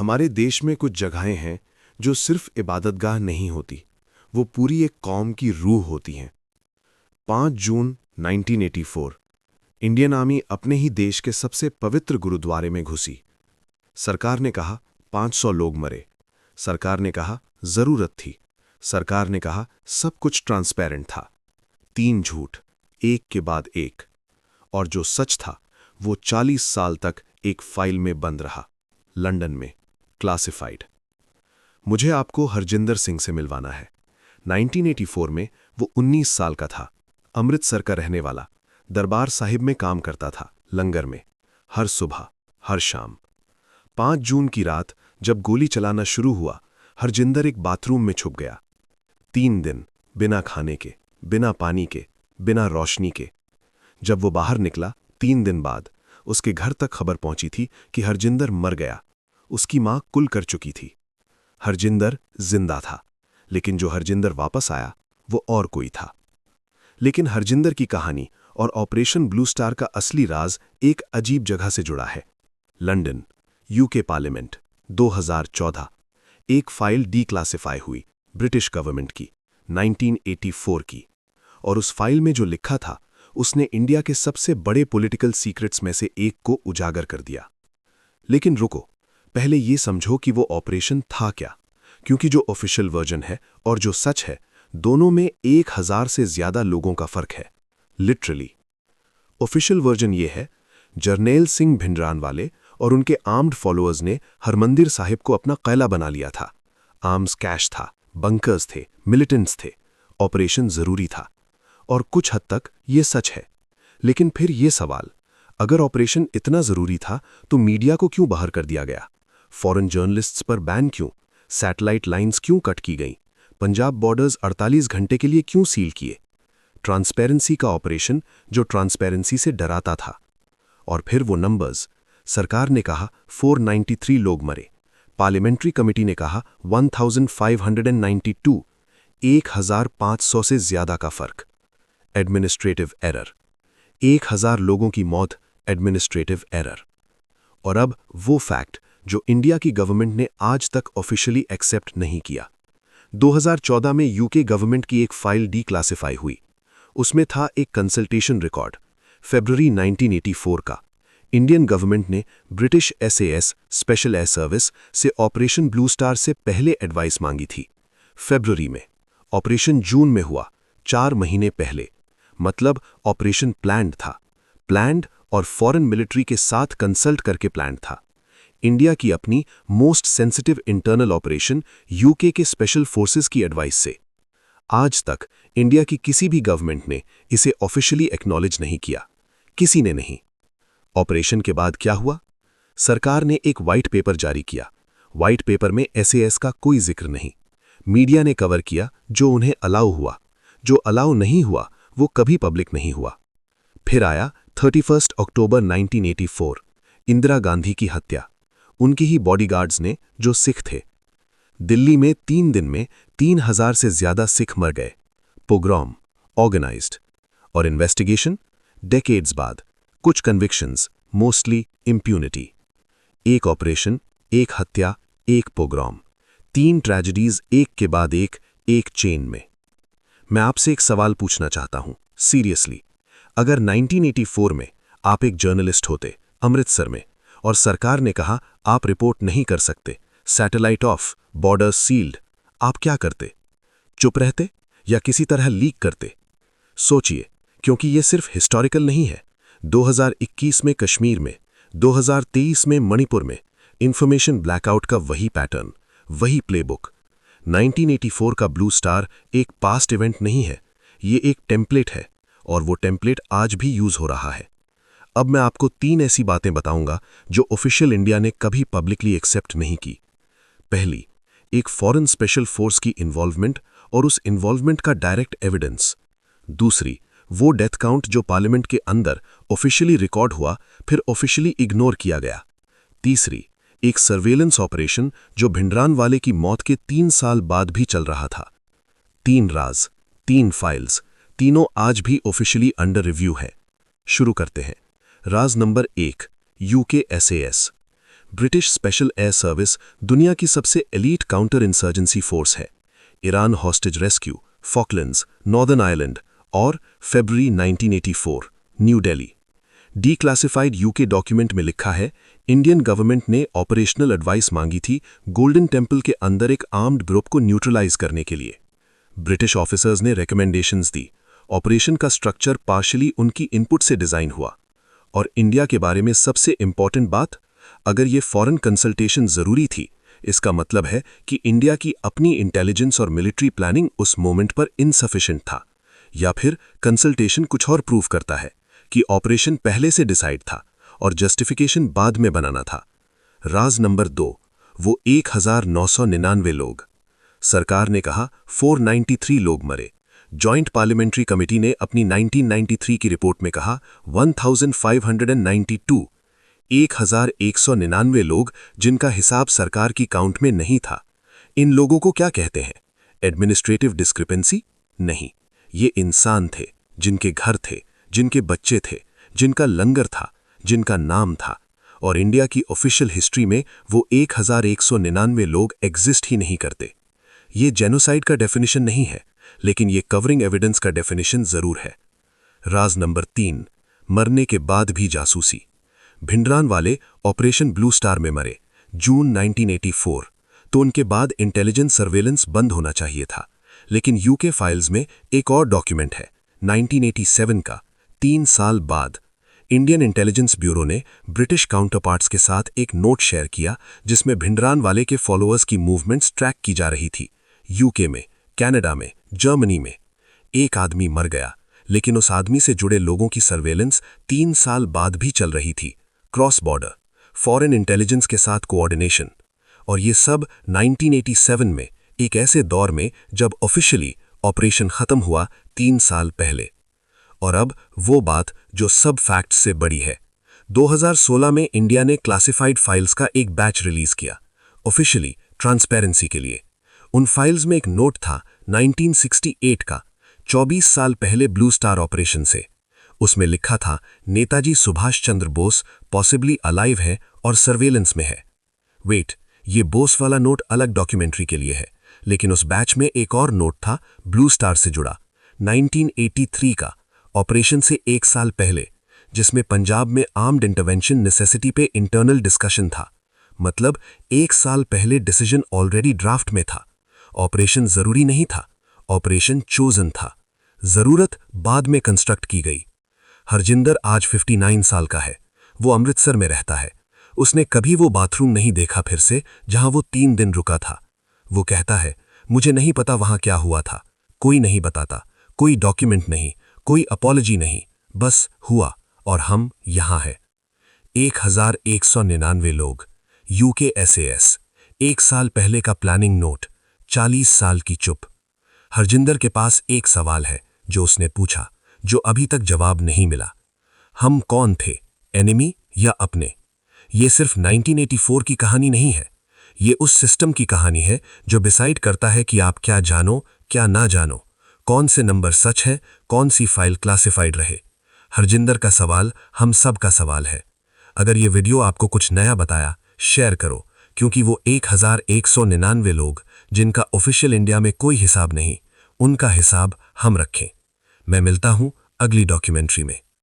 हमारे देश में कुछ जगहें हैं जो सिर्फ इबादतगाह नहीं होती, वो पूरी एक कौम की रूह होती हैं। 5 जून 1984 इंडियन आर्मी अपने ही देश के सबसे पवित्र गुरुद्वारे में घुसी। सरकार ने कहा 500 लोग मरे। सरकार ने कहा जरूरत थी। सरकार ने कहा सब कुछ ट्रांसपेरेंट था। 3 झूठ, एक के बाद एक। और जो सच था वो 40 साल तक एक फाइल में बंद रहा, लंदन में, क्लासिफाइड। मुझे आपको हरजिंदर सिंह से मिलवाना है। 1984 में वो 19 साल का था, अमृतसर का रहने वाला, दरबार साहिब में काम करता था, लंगर में, हर सुबह, हर शाम। 5 जून की रात जब गोली चलाना शुरू हुआ, हरजिंदर एक बाथरूम में छुप गया। 3 दिन बिना खाने के, बिना पानी के, बिना रोशनी के। जब वो बाहर निकला 3 दिन बाद, उसके घर तक खबर पहुंची थी कि हरजिंदर मर गया। उसकी मां कुल कर चुकी थी। हरजिंदर जिंदा था, लेकिन जो हरजिंदर वापस आया वो और कोई था। लेकिन हरजिंदर की कहानी और ऑपरेशन ब्लू स्टार का असली राज एक अजीब जगह से जुड़ा है। London, UK parliament, 2014। एक फाइल डीक्लासिफाई हुई, ब्रिटिश गवर्नमेंट की, 1984 की। और उस फाइल में जो लिखा था उसने इंडिया के सबसे बड़े पॉलिटिकल सीक्रेट्स में से एक को उजागर कर दिया। लेकिन रुको, पहले ये समझो कि वो ऑपरेशन था क्या, क्योंकि जो ऑफिशियल वर्जन है और जो सच है, दोनों में 1000 से ज्यादा लोगों का फर्क है, लिटरली। ऑफिशियल वर्जन ये है, जरनैल सिंह भिंडरानवाले और उनके आर्म्ड फॉलोअर्स ने हरमंदिर साहिब को अपना किला बना लिया था। आर्म्स कैश था, बंकर्स थे, मिलिटेंट्स थे। ऑपरेशन जरूरी था और कुछ हद तक ये सच है। लेकिन फिर ये सवाल, अगर ऑपरेशन इतना जरूरी था तो मीडिया को क्यों बाहर कर दिया गया? फॉरेन जर्नलिस्ट्स पर बैन क्यों? सैटेलाइट लाइंस क्यों कट की गईं? पंजाब बॉर्डर्स 48 घंटे के लिए क्यों सील किए? ट्रांसपेरेंसी का ऑपरेशन जो ट्रांसपेरेंसी से डराता था। और फिर वो नंबर्स, सरकार ने कहा 493 लोग मरे, पार्लियामेंट्री कमेटी ने कहा 1592, 1500 से ज्यादा का फर्क। एडमिनिस्ट्रेटिव एरर, 1000 लोगों की मौत, एडमिनिस्ट्रेटिव एरर। और अब वो फैक्ट जो इंडिया की गवर्नमेंट ने आज तक ऑफिशियली एक्सेप्ट नहीं किया। 2014 में यूके गवर्नमेंट की एक फाइल डीक्लासिफाई हुई। उसमें था एक कंसल्टेशन रिकॉर्ड, फरवरी 1984 का। इंडियन गवर्नमेंट ने British SAS special Air service से ऑपरेशन ब्लू स्टार से पहले एडवाइस मांगी थी, फरवरी में। ऑपरेशन जून में हुआ, 4 महीने पहले। मतलब ऑपरेशन प्लान्ड था, प्लान्ड और फॉरेन मिलिट्री के साथ कंसल्ट करके प्लान्ड था। इंडिया की अपनी most sensitive internal operation UK के स्पेशल फोर्सेस की एडवाइस से। आज तक इंडिया की किसी भी गवर्नमेंट ने इसे ऑफिशियली एक्नॉलेज नहीं किया, किसी ने नहीं। ऑपरेशन के बाद क्या हुआ? सरकार ने एक व्हाइट पेपर जारी किया। व्हाइट पेपर में SAS का कोई जिक्र नहीं। मीडिया ने कवर किया जो उन्हें अलाउ हुआ, जो अलाउ नहीं हुआ वो कभी पब्लिक नहीं हुआ। फिर आया 31 अक्टूबर 1984, इंदिरा गांधी की हत्या, उनकी ही बॉडीगार्ड्स ने जो सिख थे। दिल्ली में 3 दिन में 3000 से ज्यादा सिख मर गए। Pogrom, organised. और इन्वेस्टिगेशन, डेकेड्स बाद, कुछ कन्विक्शंस, मोस्टली इम्प्यूनिटी। एक ऑपरेशन, एक हत्या, एक पोग्राम, 3 ट्रेजेडीज एक के बाद एक चेन में। मैं आपसे एक सवाल पूछना चाहता हूं, सीरियसली। अगर 1984 में आप एक जर्नलिस्ट होते, अमृतसर में, और सरकार ने कहा आप रिपोर्ट नहीं कर सकते, सैटेलाइट ऑफ, बॉर्डर सील्ड, आप क्या करते? चुप रहते या किसी तरह लीक करते? सोचिए, क्योंकि ये सिर्फ हिस्टोरिकल नहीं है। 2021 में कश्मीर में, 2023 में मणिपुर में, इंफॉर्मेशन ब्लैकआउट का वही पैटर्न, वही प्लेबुक। 1984 का ब्लू स्टार एक पास्ट इवेंट नहीं है, ये एक टेम्पलेट है, और वो टेम्पलेट आज भी यूज हो रहा है। अब मैं आपको 3 ऐसी बातें बताऊंगा जो ऑफिशियल इंडिया ने कभी पब्लिकली एक्सेप्ट नहीं की। पहली, एक फॉरेन स्पेशल फोर्स की इन्वॉल्वमेंट और उस इन्वॉल्वमेंट का डायरेक्ट एविडेंस। दूसरी, वो डेथ काउंट जो पार्लियामेंट के अंदर ऑफिशियली रिकॉर्ड हुआ फिर ऑफिशियली इग्नोर किया गया। तीसरी, एक सर्वेलेंस ऑपरेशन जो भिंडरानवाले की मौत के 3 साल बाद भी चल रहा था। 3 राज, 3 फाइल्स, तीनों आज भी ऑफिशियली अंडर रिव्यू है। शुरू करते हैं। राज number 1, UK SAS। British Special Air Service दुनिया की सबसे एलीट काउंटर इंसर्जेंसी फोर्स है। Iran hostage rescue, Falklands, Northern Ireland और फरवरी 1984 New Delhi. Declassified UK document में लिखा है, इंडियन गवर्नमेंट ने ऑपरेशनल एडवाइस मांगी थी गोल्डन टेम्पल के अंदर एक आर्म्ड ग्रुप को न्यूट्रलाइज करने के लिए। ब्रिटिश ऑफिसर्स ने रिकमेंडेशंस दी। ऑपरेशन का स्ट्रक्चर पार्शली उनकी इनपुट से डिजाइन हुआ। और इंडिया के बारे में सबसे इंपॉर्टेंट बात, अगर ये फॉरेन कंसल्टेशन जरूरी थी, इसका मतलब है कि इंडिया की अपनी इंटेलिजेंस और मिलिट्री प्लानिंग उस मोमेंट पर इनसफिशिएंट था। या फिर कंसल्टेशन कुछ और प्रूव करता है कि ऑपरेशन पहले से डिसाइड था और जस्टिफिकेशन बाद में बनाना था। राज नंबर 2, वो 1999 लोग। सरकार ने कहा 493 लोग मरे। जॉइंट पार्लियामेंट्री कमेटी ने अपनी 1993 की रिपोर्ट में कहा 1592, 1199 लोग जिनका हिसाब सरकार की काउंट में नहीं था। इन लोगों को क्या कहते हैं? Administrative discrepancy? नहीं, ये इंसान थे, जिनके घर थे, जिनके बच्चे थे, जिनका लंगर था, जिनका नाम था। और इंडिया की ऑफिशियल हिस्ट्री में वो 1199 लोग एग्जिस्ट ही नहीं करते। ये जेनोसाइड का डेफिनेशन नहीं है, लेकिन ये कवरिंग एविडेंस का डेफिनेशन जरूर है। राज नंबर 3, मरने के बाद भी जासूसी। भिंडरान वाले ऑपरेशन ब्लू स्टार में मरे जून 1984, तो उनके बाद इंटेलिजेंस सर्वेलेंस बंद होना चाहिए था। लेकिन यूके फाइल्स में एक और डॉक्यूमेंट है 1987 का। 3 साल बाद इंडियन इंटेलिजेंस ब्यूरो ने ब्रिटिश काउंटरपार्ट्स के साथ एक नोट शेयर किया, जिसमें भिंडरान वाले के फॉलोअर्स की मूवमेंट्स ट्रैक की जा रही थी। यूके में, कनाडा में, जर्मनी में। एक आदमी मर गया, लेकिन उस आदमी से जुड़े लोगों की सर्वेलेंस 3 साल बाद भी चल रही थी। क्रॉस बॉर्डर, फॉरेन इंटेलिजेंस के साथ कोऑर्डिनेशन। और ये सब 1987 में, एक ऐसे दौर में जब ऑफिशियली ऑपरेशन खत्म हुआ 3 साल पहले। और अब वो बात जो सब फैक्ट्स से बड़ी है। 2016 में इंडिया ने क्लासिफाइड फाइल्स का एक बैच रिलीज किया, ऑफिशियली ट्रांसपेरेंसी के लिए। उन फाइल्स में एक नोट था 1968 का, 24 साल पहले ब्लू स्टार ऑपरेशन से। उसमें लिखा था, नेताजी सुभाष चंद्र बोस पॉसिबली अलाइव है और सर्वेलेंस में है। वेट, ये बोस वाला नोट अलग डॉक्यूमेंट्री के लिए है, लेकिन उस बैच में एक और नोट था ब्लू स्टार से जुड़ा, 1983 का, ऑपरेशन से 1 साल पहले, जिसमें पंजाब में आर्म्ड इंटरवेंशन नेसेसिटी पे इंटरनल डिस्कशन था। मतलब 1 साल पहले डिसीजन ऑलरेडी ड्राफ्ट में था। ऑपरेशन जरूरी नहीं था, ऑपरेशन चोजन था। जरूरत बाद में कंस्ट्रक्ट की गई। हरजिंदर आज 59 साल का है। वो अमृतसर में रहता है। उसने कभी वो बाथरूम नहीं देखा फिर से, जहां वो 3 दिन रुका था। वो कहता है, मुझे नहीं पता वहां क्या हुआ था। कोई नहीं बताता, कोई डॉक्यूमेंट नहीं, कोई अपॉलॉजी नहीं, बस हुआ और हम यहां हैं। 1199 लोग, यूके SAS, 1 साल पहले का प्लानिंग नोट, 40 साल की चुप। हरजिंदर के पास एक सवाल है जो उसने पूछा, जो अभी तक जवाब नहीं मिला। हम कौन थे, एनिमी या अपने? ये सिर्फ 1984 की कहानी नहीं है। ये उस सिस्टम की कहानी है जो डिसाइड करता है कि आप क्या जानो, क्या ना जानो, कौन से नंबर सच है, कौन सी फाइल क्लासिफाइड रहे। हरजिंदर का सवाल हम सब का सवाल है। अगर ये वीडियो आपको कुछ नया बताया, शेयर करो, क्योंकि वो 1199 लोग जिनका ऑफिशियल इंडिया में कोई हिसाब नहीं, उनका हिसाब हम रखें। मैं मिलता हूं अगली डॉक्यूमेंट्री में।